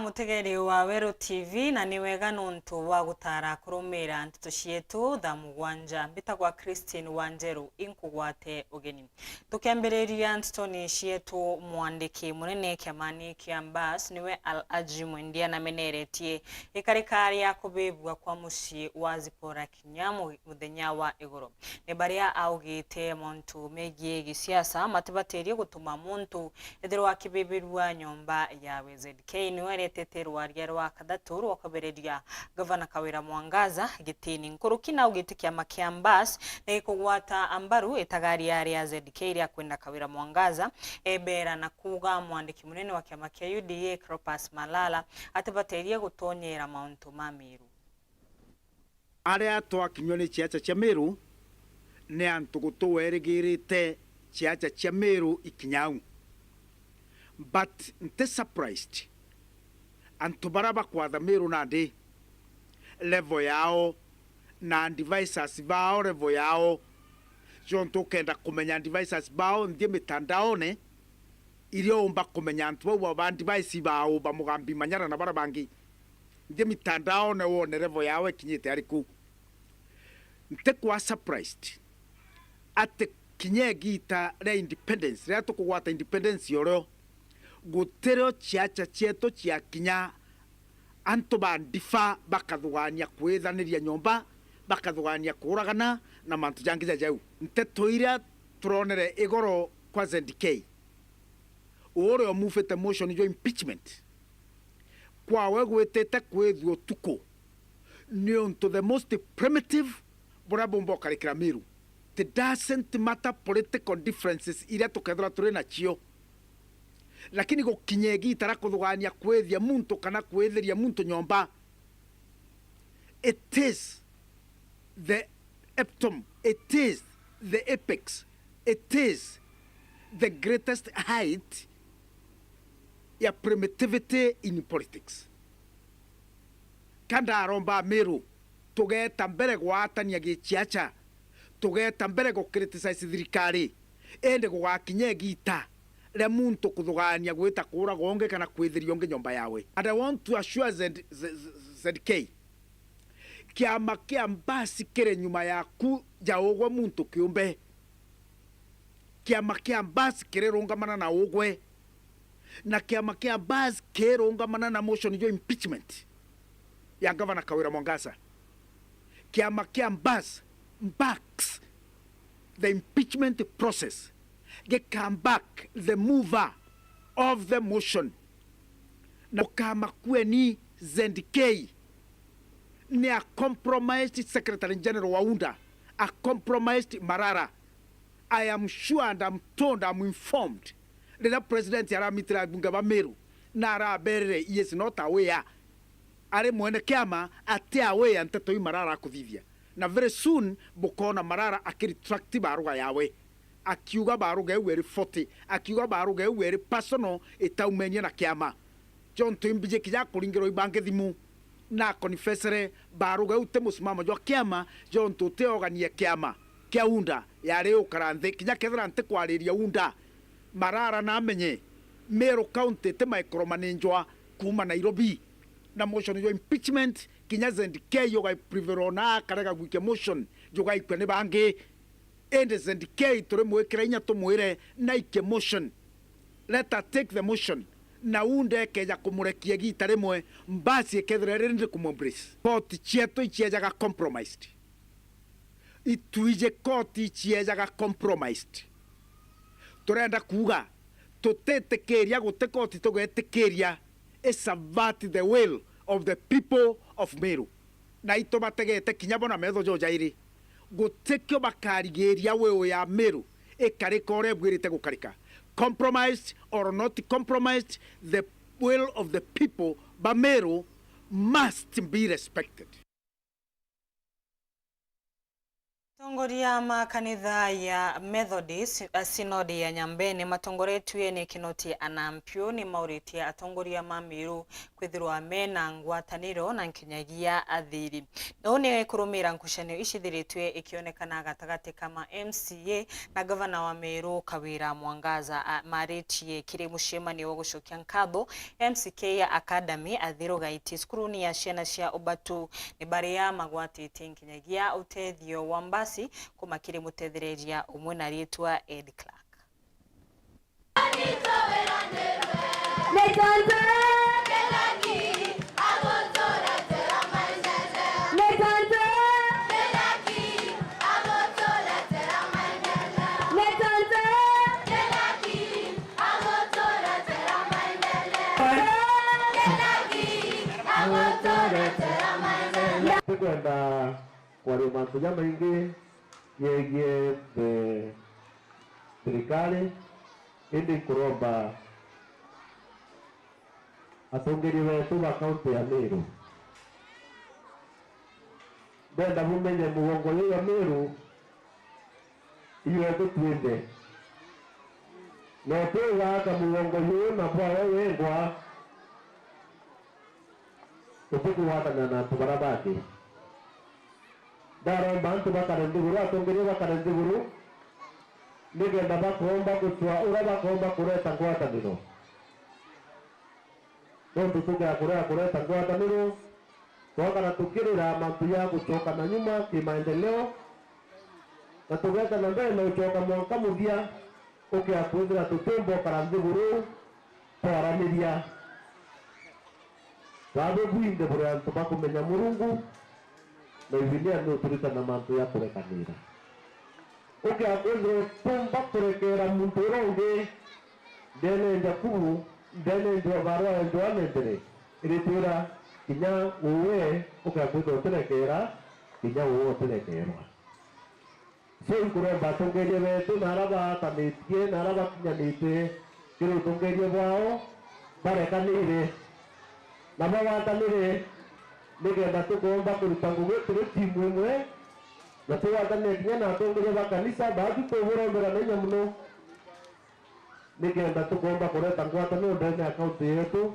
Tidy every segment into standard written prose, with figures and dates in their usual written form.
mutegeri wa Wero TV na ni wega nuntu wa gutara kurumira ntutu cietu thaa mugwanja mbitagwa Christine Wanjeru inkugwate ugeni tukiambiriria ntutu cietu mwandiki munene Kiamani Kiambas niwe Al-Aji Mwendia na meneretie ikarikari ya kubibwa kwa muci wa Zipora Kinyamu muthenya wa iguru ni baria augite muntu megie gisiasa matibaterie gutuma muntu ethirwa kibibirwa nyomba ya ZK niwe reteterwa rwa kadatu rwa kabereria Gavana Kawira Mwangaza gitini nkurukina ugiti Kiama Kiambas na ikugwata ambaru etagari ya ZK ya kwenda Kawira Mwangaza ebera na kuga mwandiki munene wa Kiama kia UDA Cleopas Malala atibaterie gutonyera mauntu ma Meru aria twakinyoni chiacha cha Meru ne antugutu werigirite chiacha cha Meru ikinyau but nte surprised antubaraba kwa Meru nandi level yao na devices bao level yao jonto kenda kumenya devices bao ndie mitandao ne irio umba kumenya antu wa device bao bamugambi manyara na barabangi ndie mitandao ne wone level yao ikinyite ariku nte kwa surprised ate kinyegita re independence re tukugwata independence yoro gutereo chiacha chieto chia kinya anto bandifa bakathugania kwithaniria nyomba bakathugania kuragana na mantu jangija jau nteto iria turonere igoro kwa ZK ore omufete motion yo impeachment kwa wegwetete kwethio tuko ni onto the most primitive burabombo karikira Meru. It doesn't matter political differences iria tukethra turena chio lakini go kinyegi tarakuthugania kwethia muntu kana kwetheria muntu nyomba it is the epitome, it is the apex, it is the greatest height ya primitivity in politics. Kanda aromba Meru tugeta mbere gwatania gichiacha tugeta mbere go criticize thirikari ende gwakinyegita le muntu kuthugania gwita kura gonge kana kwithirio nge nyomba yawe. And I want to assure ZK Kiama Kiambas kire nyuma yaku jaogwa muntu kiumbe Kiama Kiambas kire rongamana na ogwe na Kiama Kiambas kire rongamana na motion yo impeachment ya Gavana Kawira Mwangaza. Kiama Kiambas backs the impeachment process. Get come back the mover of the motion. Na kama kweni ZK ni a compromised Secretary General Waunda, a compromised Marara. I am sure and I'm told, I'm informed that the President Yaramitra Bungaba Meru Nara Bere is not aware. Are mwene kiama ate aware and tetoi Marara kuvivia. Na very soon bukona Marara akiritracti baruga yawe. Akiuga baruga weri 40 akiuga baruga weri personal etaumenya na Kiama John Timbije kija kulingiro ibange thimu na confessere baruga utemusimama jo Kiama John tuteogania Kiama kia unda yare ukaranthe kija kethra nte kwariria unda Marara na amenye Meru County te micromanagwa kuma Nairobi na motion yo impeachment kinya ZK yoga priverona karega gwike motion yoga ikwene bange and ZK tore mwekera inya to mwire na ike motion. Let her take the motion na unde keja kumurekia gita remwe mbasi ekedre rende kumombrace koti chieto ichiejaga compromised ituije koti ichiejaga compromised turenda kuga tutetekeria gute koti tugetekeria esavati the will of the people of Meru na ito bategete kinyabona metho jo jairi gutekyo bakarigeria wewe ya Meru ekarikore bwirite gukarika compromised or not compromised the will of the people ba Meru must be respected. Tongoria makanitha ya Methodist sinodi ya Nyambene matongoretwe ni kinoti anampio ni mauritia atongoria ma Meru kwithirwa mena ngwataniro na nkinyagia athiri none kurumira nkushanio icithiritwe ikionekana gatagati kama MCA na gavana wa Meru Kawira Mwangaza maritie kiri mucemanio wa gucokia nkatho MCK Academy athiro gaiti skuruni ya ciana cia ubatu ni bari ya magwatite nkinyagia utethio wa mbasi kumakiri mutethereria umwe na rietwa Ed Clark. Kwenda kwa mantu ya maingi yegie serikali ili kuromba atongeri wetu wa kaunti ya Meru ndenda mumenye mugongo ya Meru iyo tutwinde no tugaga mugongo yu na bwawe wengwa tukuwatana na tubarabati daro bantu bakarenduguru atongeri bakarenduguru nigenda bakomba kuchwa ura bakomba kureta ngwataniro tondu tuga kureta ngwataniro twakana tukirira mambo ya gucoka na nyuma kimaendeleo na tugeta na mbele ucoka mwanka muthia ukiakwithira tutumbo karanduguru twaraniria wabo bwinde buri antu bakumenya Murungu na ibinia no turitana mambo ya kurekanira ukiakwithira tumba kurekera muntu urongi ndene njakuru ndene ndio barua ndio anendere iritura kinya uwe ukiakwithira turekera kinya uwe turekerwa so kuromba tongerie wetu naraba kamitie naraba kinyanite kiro tongerie bwao barekanire na bawatanire nigenda tukomba kuruta ngugi turi timu imwe na tuwatane kinya na tongerie bakanisa baadhi tuburombera nenya muno nigenda tukomba kureta ngwataniro ndene akaunti yetu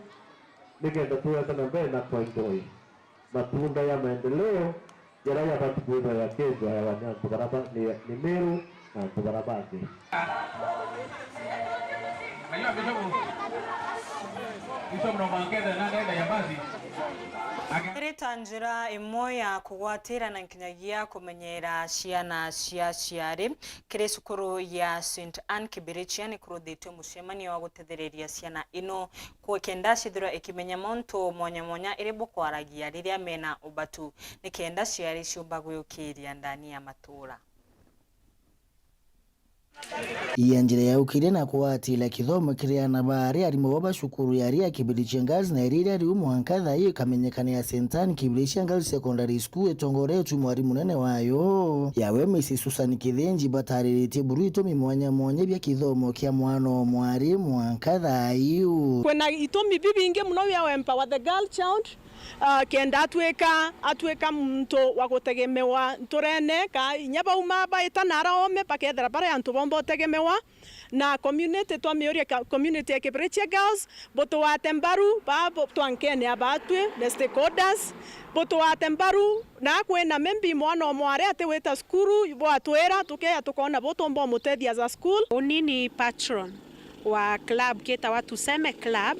nigenda tuwatane mbele na kuenjoy matunda ya maendeleo yaraya batu kuiba ya kesho ya wanyantu baraba ni Meru na tubarabati. Irita njira imwe ya kugwatira na nkinyagia kumenyera ciana cia ciari kiri cukuru ya St Anne Kibirichia ni kuruthitwe mucemanio wa gutethereria ciana ino kenda cithirwa ikimenya monto mwanya iri bukwaragia riria mena ubatu ni kenda ciari ciumba guyukiria ndani ya matura. Iyanjira ya ukire na kuwatila kithomo kiria na bari arimo baba shukuru yari ya Kibirichia Girls na iriri ari umwankatha iyo kamenyekana ya St Anne Kibirichia Girls Secondary School etongoretwe mwari munene wayo yawe Mrs Susan Kithenji batariritie buruito mimwanya bya kithomo kia mwana mwari mwankatha iyo kwena itomi bibinge muno ya empower the girl child kenda atweka mto wa gutegemewa nturene ka inyaba uma baita naraome pakethera bare antu bombo tegemewa na community twa miori community ya Kibirichia Girls boto watembaru babo twankene abatwe the stakeholders boto watembaru na kwena membi mwana mware ateweta skuru bo atwera tukeya tukona boto mbo mutethia za school. Unini patron wa club kita watu seme club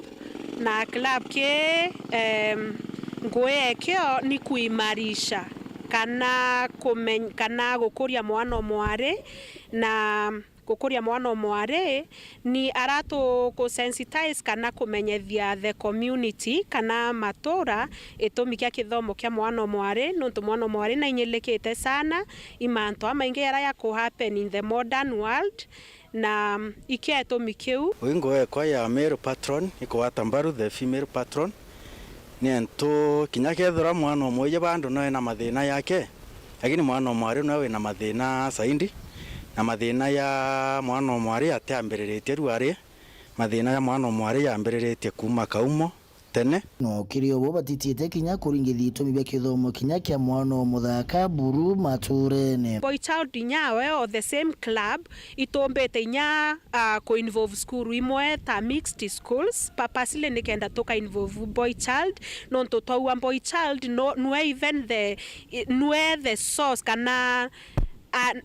na club ke ngoe kio ni kuimarisha kana gukuria mwana mware na gukuria mwana mware ni arato ko sensitize kana kumenyethia the community kana matora itumikia kithomo kia mwana mware nonto mwana mware na inyelekete sana imanto amainge ya ku happen in the modern world na iketo mikeu wingo kwa ya Meru patron iko watambaru the female patron ni ento kinyakethera mwana mmoja bandu no ena mathina yake lakini mwana mwari no ena mathina saindi na mathina ya mwana mwari ateambiriretie ruari mathina ya mwana mwari yambiriretie kuma kaumo tene no kirio bo batitiete kinya kuringithia itumi bya kithomo kinya kia mwana muthaka buru maturene. Boy child nyawe o the same club itombete inya ko involve school imwe ta mixed schools papasile nikenda toka involve boy child no totwa boy child no even the source kana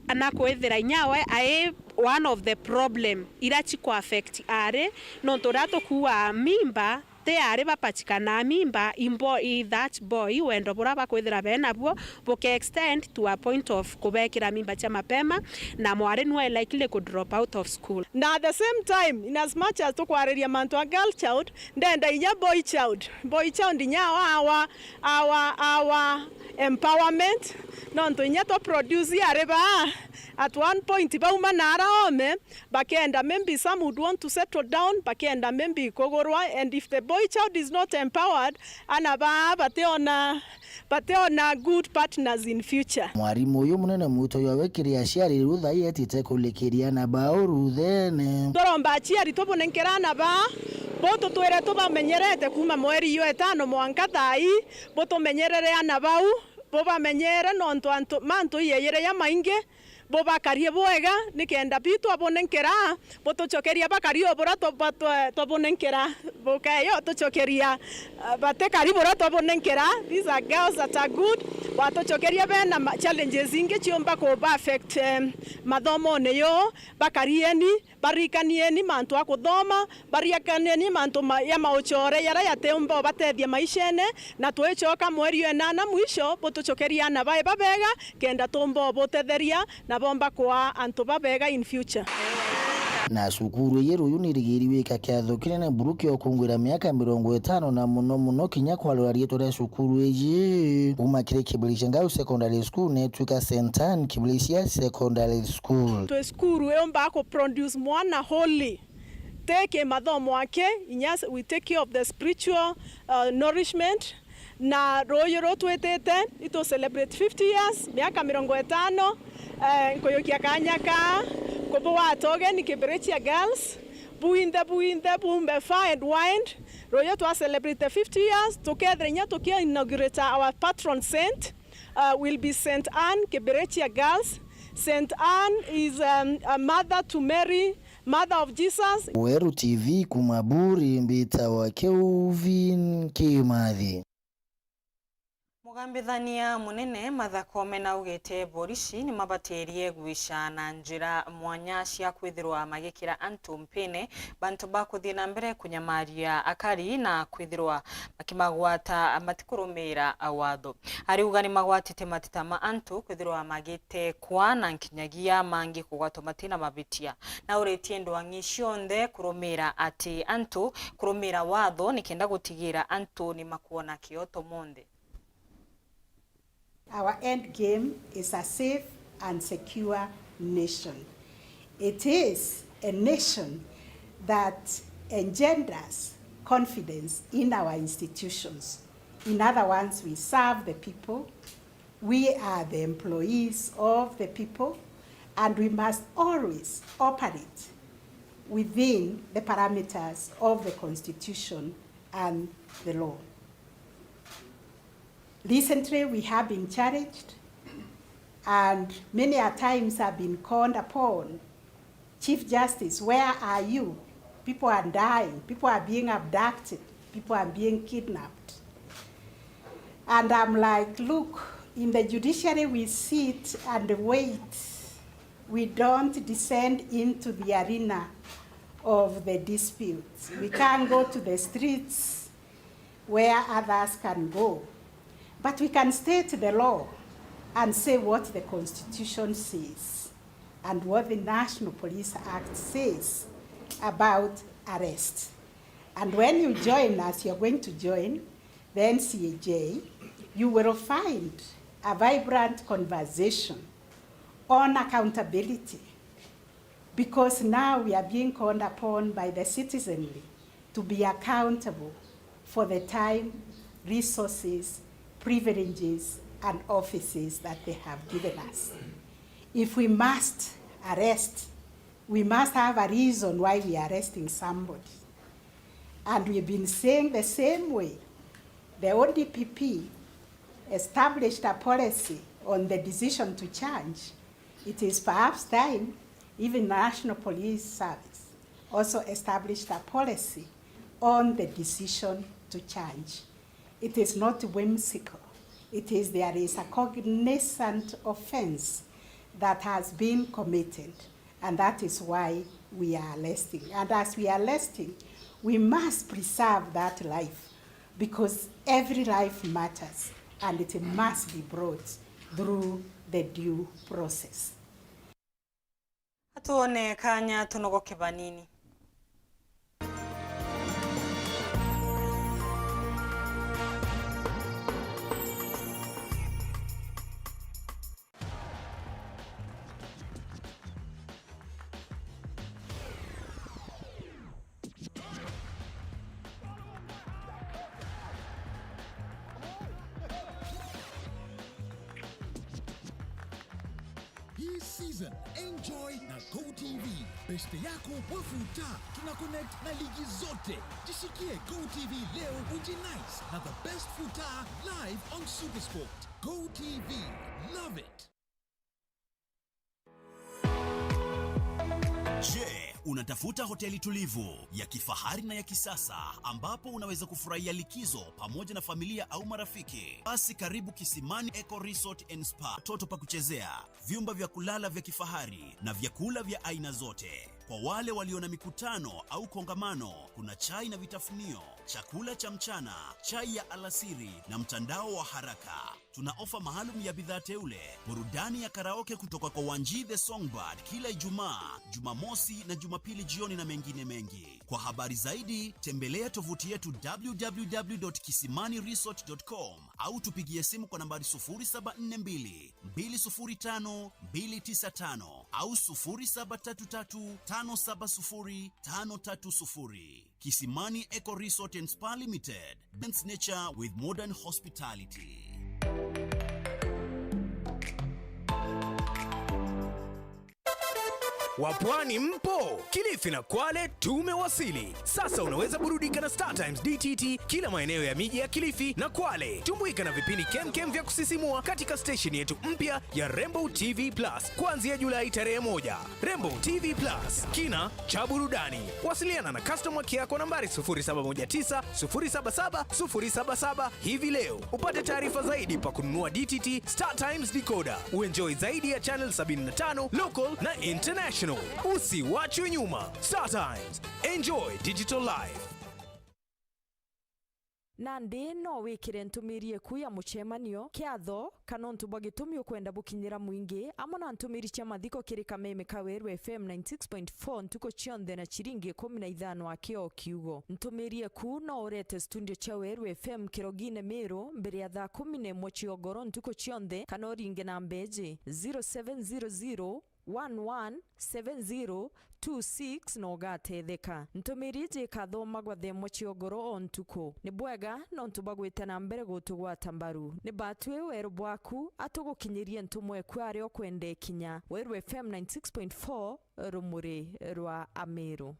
anakwethera inyawe ae one of the problem irachi ko affect are no torato kuwa mimba te are bapachikana mimba imbo that boy wendo bora bakwethera bena bwo boke extend to a point of kubekira mimba cha mapema na mware no likely could drop out of school. Na at the same time, in as much as tukwareria mantu a girl child, ndenda inya boy child inya our empowerment nonto inya to produce areba at one point bauma nara ome bakenda maybe some would want to settle down bakenda maybe kogorwa, and if the boy child is not empowered anaba bateona good partners in future. Mwarimu uyu munene muto yawe kiria ciari rutha yetite kulikiria na bao ruthene toromba ciari tubunenkerana ba boto twere tubamenyerete kuma mweri yo 5 mwanka thai boto menyerere anabau boba menyere nonto manto yeyere ya mainge boba karie boega nikenda bitu abonenkera boto chokeria bakario borato to bonenkera bokayo to chokeria bate kari borato bonenkera. These are girls that are good wato chokeria bena challenges inge chiomba ko ba affect mathomo neyo bakarieni barikanieni mantu akuthoma bariakanieni mantu ya mauchore yara yateomba batethia maishene na twechoka mweri 8 mwisho boto chokeria na bae babega kenda tombo botetheria na bomba kwa antu babega in future. Na cukuru yeru yunirigiriwe kakiatho kinene buruki okungwira miaka 50 na muno kinya kwalwa rieto ria cukuru eji umakire Kibirisha Girls Secondary School netwika St. Anne Kibirisha Secondary School. To school eomba ko produce mwana holy take mathomo ake inyas we take care of the spiritual nourishment na royo rotwetete ito celebrate 50 years miaka 50 koyokia kanyaka kobo watoge ni Kibirisha Girls buinde bumbe fire and wine royo to celebrate 50 years together nya to inaugurate our patron saint will be St. Anne Kibirisha Girls. St. Anne is a mother to Mary, mother of Jesus. Weru TV kumaburi mbita wa Kelvin Kimathi. Mugambithania munene mathakome na ugete borishi ni mabaterie gwisha na njira mwanya cia kwithirwa magikira antu mpene bantu bakuthie na mbere kunyamaria akari na kwithirwa makimagwata matikurumira awatho ari ugani magwatite matitama antu kwithirwa magite kwa na nkinyagia mangi kugwatwa matina mabitia na uretie ndwangi cionthe kurumira ati antu kurumira watho nikenda gutigira antu ni makuona kioto monde. Our end game is a safe and secure nation. It is a nation that engenders confidence in our institutions. In other words, we serve the people, we are the employees of the people, and we must always operate within the parameters of the Constitution and the law. Recently, we have been challenged and many a times have been called upon. Chief Justice, where are you? People are dying, people are being abducted, people are being kidnapped. And I'm like, look, in the judiciary we sit and wait. We don't descend into the arena of the disputes. We can't go to the streets where others can go. But we can state the law and say what the Constitution says and what the National Police Act says about arrest. And when you join us, you're going to join the NCAJ, you will find a vibrant conversation on accountability, because now we are being called upon by the citizenry to be accountable for the time, resources, privileges, and offices that they have given us. If we must arrest, we must have a reason why we are arresting somebody. And we've been saying the same way. The ODPP established a policy on the decision to change. It is perhaps time even National Police Service also established a policy on the decision to change. It is not whimsical. There is a cognizant offense that has been committed, and that is why we are arresting. And as we are arresting, we must preserve that life, because every life matters, and it must be brought through the due process. Atuone kanya tunogoke banini. Hii season enjoy na GoTV. Beste yako wafuta. Tuna connect na ligi zote. Jishikie GoTV leo ujinice na the best futa live on SuperSport. GoTV. Love it. Je, unatafuta hoteli tulivu ya kifahari na ya kisasa ambapo unaweza kufurahia likizo pamoja na familia au marafiki? Basi karibu Kisimani Eco Resort and Spa. Watoto pa kuchezea, vyumba vya kulala vya kifahari na vyakula vya aina zote. Kwa wale walio na mikutano au kongamano, kuna chai na vitafunio, chakula cha mchana, chai ya alasiri na mtandao wa haraka. Tuna ofa maalum ya bidhaa teule, burudani ya karaoke kutoka kwa Wanji the Songbird kila Ijumaa, Jumamosi na Jumapili jioni na mengine mengi. Kwa habari zaidi, tembelea tovuti yetu www.kisimaniresort.com au tupigie simu kwa nambari 0742 205 295 au 0733 570 530. Kisimani Eco Resort and Spa Limited. Balance nature with modern hospitality. Wapwani mpo? Kilifi na Kwale tumewasili. Sasa unaweza burudika na Star Times DTT kila maeneo ya miji ya Kilifi na Kwale. Tumbuika na vipindi kemkem vya kusisimua katika station yetu mpya ya Rainbow TV Plus kuanzia Julai tarehe 1. Rainbow TV Plus, kina cha burudani. Wasiliana na customer care kwa nambari 0719 077 077 hivi leo. Upate taarifa zaidi pa kununua DTT Star Times decoder. Uenjoy zaidi ya channel 75 local na international. Usiwachwe nyuma. Star Times. Enjoy digital life. Nandi no wikire ntumirie kuya muchemanio kiatho kana ntuba gitumio kwenda bukinyira mwingi amona ntumiri cha mathiko kiri Kameme Kaweru FM 96.4 ntuko chionde na chiringi 15 akio kiugo ntumirie ku no urete studio cha Weru FM Kirogine Meru mbere ya thaa 11 chiogoro ntuko chionde kana oringe na mbeji 0700 117026 no gatetheka ntumirije kathoma gwa themo chiogoro ontuko ni bwega no ntubagwite na mbere gutugwata mbaru ni batwe weru bwaku atugukinyirie ntumwe kwari okwende kinya Weru FM 96.4 rumuri rwa Ameru.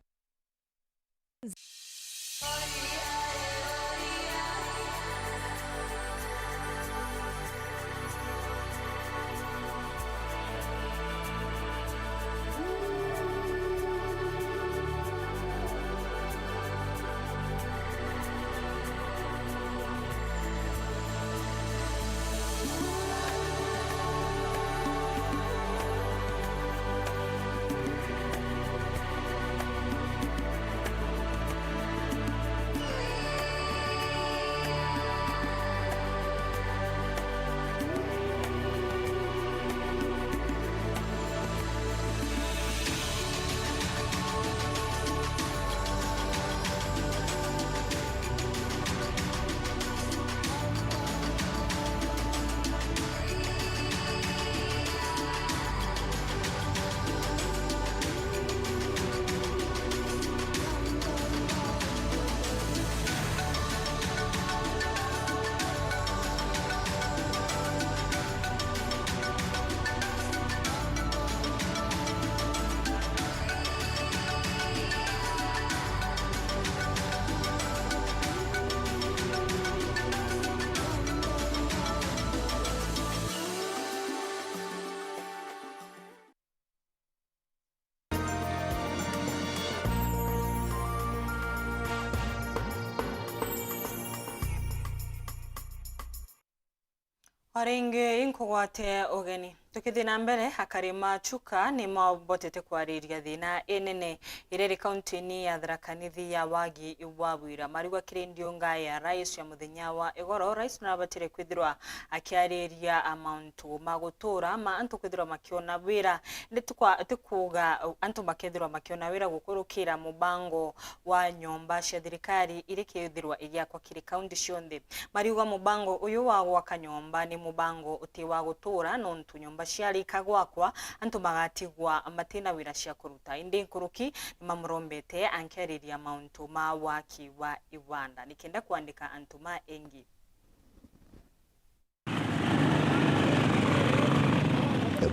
Aringe inkugwate ogeni tukithina mbere akarima chuka ni mabotete kwariria thina enene ireri kaunti-ini ya Tharaka Nithi ya wagi iwabwira marigwa kirindio ngaya rais ya muthenya wa igoro rais nabatire kwithirwa akiariria amountu magutura ma antu kwithirwa makiona wira nditukuga antu makethirwa makiona wira gukurukira mubango wa nyomba cia thirikari iri kithirwa igiakwa kiri kaunti cionthe marigwa mubango uyu wa gwaka nyomba ni mubango uti wa gutura nontu nyomba ciari kagwakwa antu magatigwa matina wira cia kuruta indi nkuruki ni mamurombete ankeriria mauntu ma waki wa iwanda nikenda kuandika antu ma engi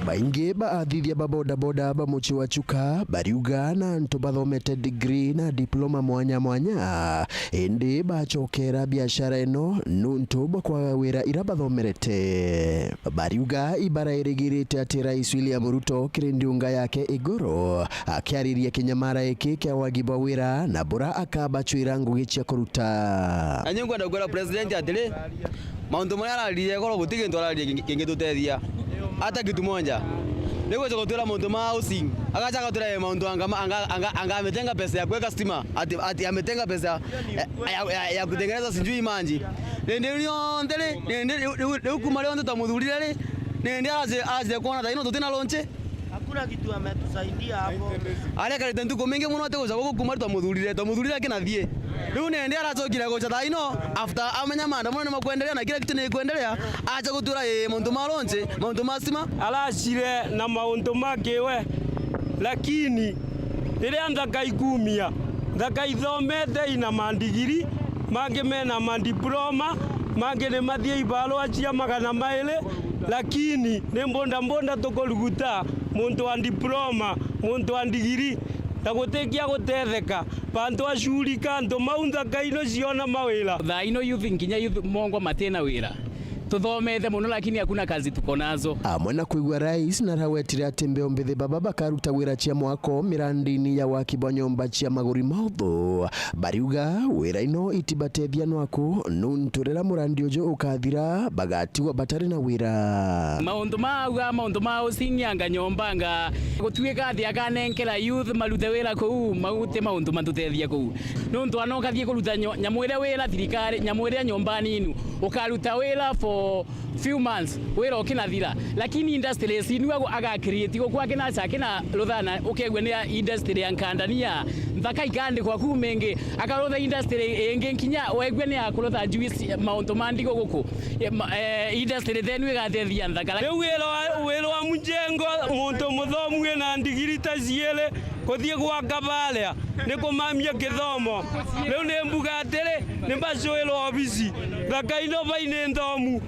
baingi baathithia babodaboda bamuchi wa chuka bariuga na antu bathomete degree na diploma mwanya indi bachokera biashara ino nuntu bakwaga wira ira bathomerete bariuga ibara irigirite ati rais William Ruto kirindiunga yake igoro akiariria kinyamara iki kia wagiba wira na bora akabachwira ngugi cia kuruta anyengwa ndagora president atire maundu mara araririe goro gutige ndwararie kingitutethia hata kitu moja leo hizo kutoa maundu ma housing akacha kutoa maundu anga ametenga pesa ya kuweka stima ati ametenga pesa ya kutengeneza sijui manji ndio ndio kumale ndo tamudhurire ndio aje kuona daino tutina lonche hakuna kitu ametusaidia hapo ale kaleta nduko mingi muno ategoza kumale tamudhurire kina thie leo ndio arachokira gocha daino after amenya manda muno makuendelea na kila kitu ni kuendelea acha kutura maundu ma lonche maundu ma stima alashire na maundu magewe lakini ile andaka igumia ndaka ithomete ina mandigiri mange mena mandiploma mange ne mathie ibalo achia magana maile lakini ne mbonda tukoluguta muntu wa diploma muntu wa digiri tagutekia gutetheka bantu ashurika antu maunda kaino ciona mawira thaino youth nginya youth mongo matena wira tuthomete muno lakini hakuna kazi tuko nazo amwe na kuigwa rais na rawetire ati mbeo mbithi baba bakaruta wira cia mwako mirandini ya wakibwa nyomba cia maguri mauthu bariuga wira ino itibatethia nwaku nunturira murandi ujo ukathira bagatigwa batari na wira maundu ma usinyanga nyomba nga gutwika athi akanenkera youth marute wira kuu maute maundu matutethia kuu nuntu anokathie kuruta nyamwire wira thirikari nyamwire nyomba ninu ukaruta wira for few months wira ukinathira lakini industry sinwa aga create gukwa kina chakina ruthana ukegwe ni industry ya nkandania thaka ikande kwa kumenge akarutha industry enge nkinya wegwe ni akurutha juice maunto mandiko guku industry then we gathethia thaka leo wira wa mujengo muntu muthomu na ndigiri ta ciele kuthie gwaka balea niko mamia kithomo leo ni mbuga atire ni bacoelo ofisi thaka ino baine nthomu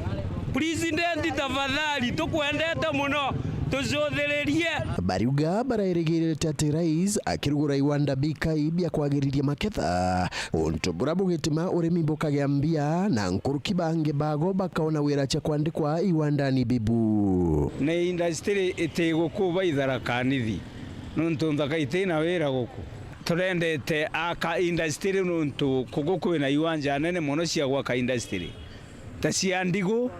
president tafadhali tukwendete muno tucothererie bariuga barairigirite ati rais akirugura iwanda bikai bia kwagiriria maketha untu burabu gitima urimi bukagea mbia na nkuruki bange bago bakaona wira cha kwandikwa iwandani bibu na industry itigukuba Tharaka Nithi nuntu thaka itina wira guku turendete aka industry nuntu kuguku na iwanja nene muno cia gwaka industry ta cia ndigo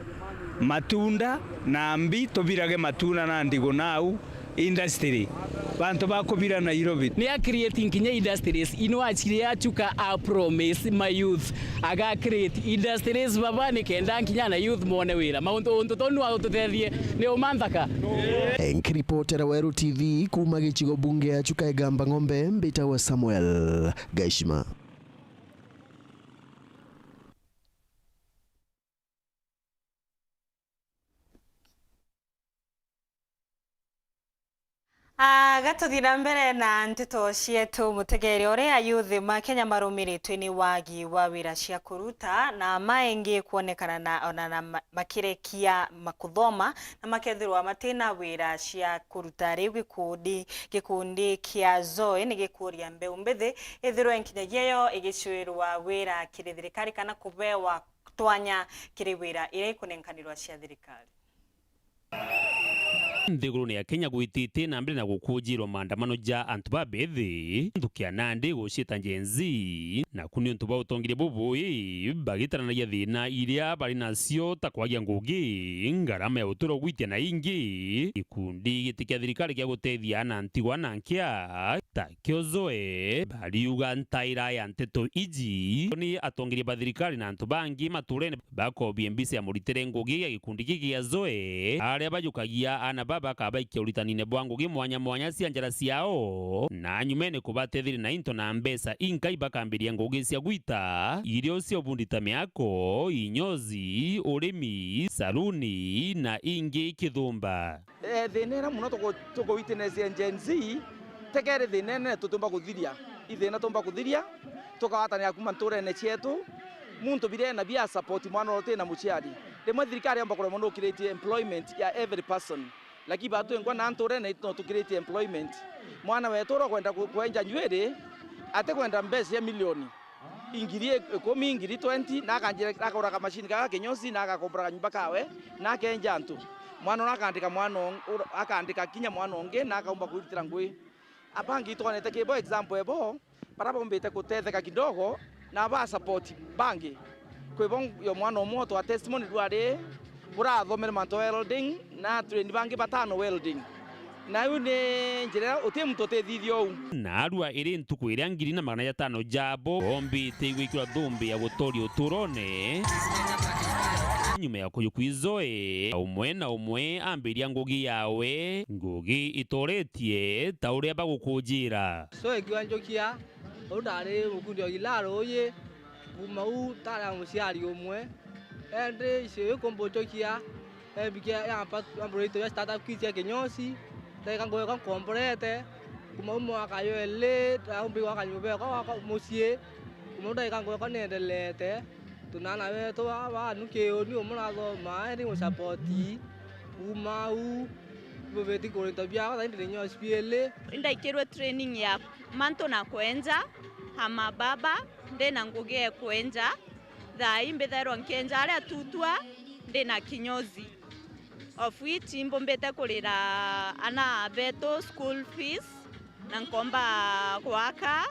matunda na mbi tubirage matunda na ndigo nau industry bantu bakubira Nairobi ni creating kinya industries ino achire achuka a promise my youth aga create industries baba ni kenda kinya na youth mone wira mauntu tonu atutethie ni umanthaka Enkripotera Weru TV kuma gichigo bunge achuka egamba ng'ombe mbita wa Samuel Gaishima gatuthira mbere na ntito cietu mutegeri uria youth ma Kenya marumiritwe ni wagi wa wira cia kuruta na maingi kuonekana na makirekia makuthoma na makethirwa matina wira cia kuruta riu gikundi kia Zoe ni gikuria mbeu mbithi ithirwe nkinyagia yo igicwirwa wira kiri thirikari kana kubewa twanya kiri wira ire kunenkanirwa cia thirikari nthiguruni ya Kenya gwitite na mbere na gukujirwa maandamano ja antu babethi ntukia Nandi gucita Gen Z na kuni antu bautongire bubui bagitaranagia thina iria bari nacio ta kwagia ngugi ngarama ya uturo gwitia na ingi ikundi gitikia thirikari kia gutethia na ntigwa na nkia ta kiozoe bariuga ntaira ya nteto iji ni atongire ba thirikari na antu bangi maturene bakobia mbisi ya muritire ngugi ya gikundi giki ya zoe aria bajukagia ana baba kabaikia uritanine bwa ngugi mwanya mwanya cia njara ciao na nyumene kubatethire na into na mbesa inkai bakambiria ngugi cia gwita irio cio bundita miako inyozi urimi saluni na ingi kithumba thinena muno tuko witness Gen Z tekere thinene tutumba kuthiria ithina tumba kuthiria tukawatania kuma nturene cietu muntu birena bia support mwana rote na muciari rimwe thirikari amba kuremo no create employment ya every person lakini batu engwa na nturene no to create employment mwana wetu ro kwenda kwenja nywere ate kwenda mbese ya milioni ingiri 10 ingiri 20 na kanjira akora ka machine ka kinyosi na akakombra nyumba kawe na kenja ntu mwana nakandika mwana akandika kinya mwana onge na akaomba kuitira ngui abangi twanete kebo example ebo para bombete kutetheka kidogo na ba support bangi kwebo yo mwana omoto a testimony duare bura thomere manto welding na train bangi batano welding na une njira uti mtote thithio na arua iri ntuku iria 2,500 jabo ombi teigwikira thumbi ya gutori uturone nyuma ya kuyukwizoe umwe na umwe ambiria ngugi yawe ngugi itoretie ta uria bagukujira so ikiwanjokia udare mukundi ogilaro ye bumau tara musiari umwe ende ise kombojokia ebikia ya ambrito ya startup kisia kinyosi teka ngoyo kan komprete kuma umo akayo ele ta umbi wakanyube kwa musie kuma teka ngoyo kan endelete tunana wetu wa nukeo ni umuna thoma ndi musapoti umau bobeti korinto bia ka ndi nyo spiele ndaikirwe training ya manto na kwenja hama baba ndena nguge kwenja thai mbetherwa nkenja aria tutwa ndena kinyozi of which imbombete kurira ana beto school fees na nkomba kwaka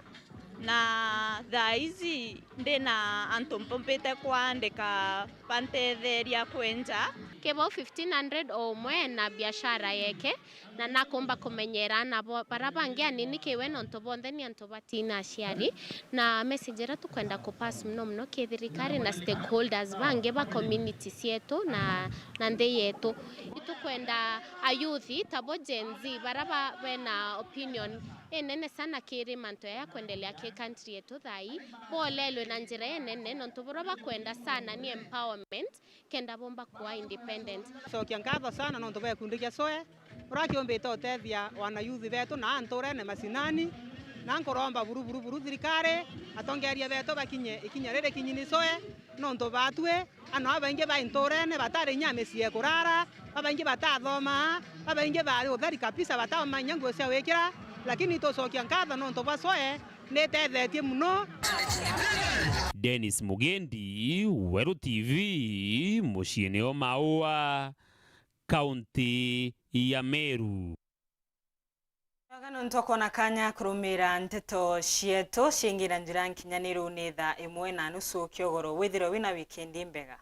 na thaizi ndena antompompete kwandika pantetheria kwenja kebo 1500 omwe na biashara yeke na nakomba kumenyera na para bangia nini kewe nonto bonde ni antobatina aciari na messenger tukwenda kupass mno kithirikari na stakeholders bange ba community cietu na nde yetu itukwenda ayuthi tabo Gen Z baraba bena opinion enene sana kiri manto ya kuendelea ke country yetu thai bolelo na njira enene nonto boroba kwenda sana ni empowerment kenda bomba kwa independent so kiangatho sana nonto ba kundikia soe urakiombete otethia wana youth betu na anturene masinani na nkoromba buru thirikari atongeria betu bakinye ikinya rere kinyini soe nonto batwe ano abainge ba inturene batari nyame cie kurara abainge batathoma abainge bari uthari kabisa batamanya nguo cia wikira lakini tosokia ngatho nonto basoe netethetie muno. Dennis Mugendi, Weru TV, muciini o Maua, kaunti ya Meru. Wagano ntoko na kanya kurumira nteto cietu cingira njira nkinyaniru ni thaa 1:30 kiogoro withiro wina wikendi mbega.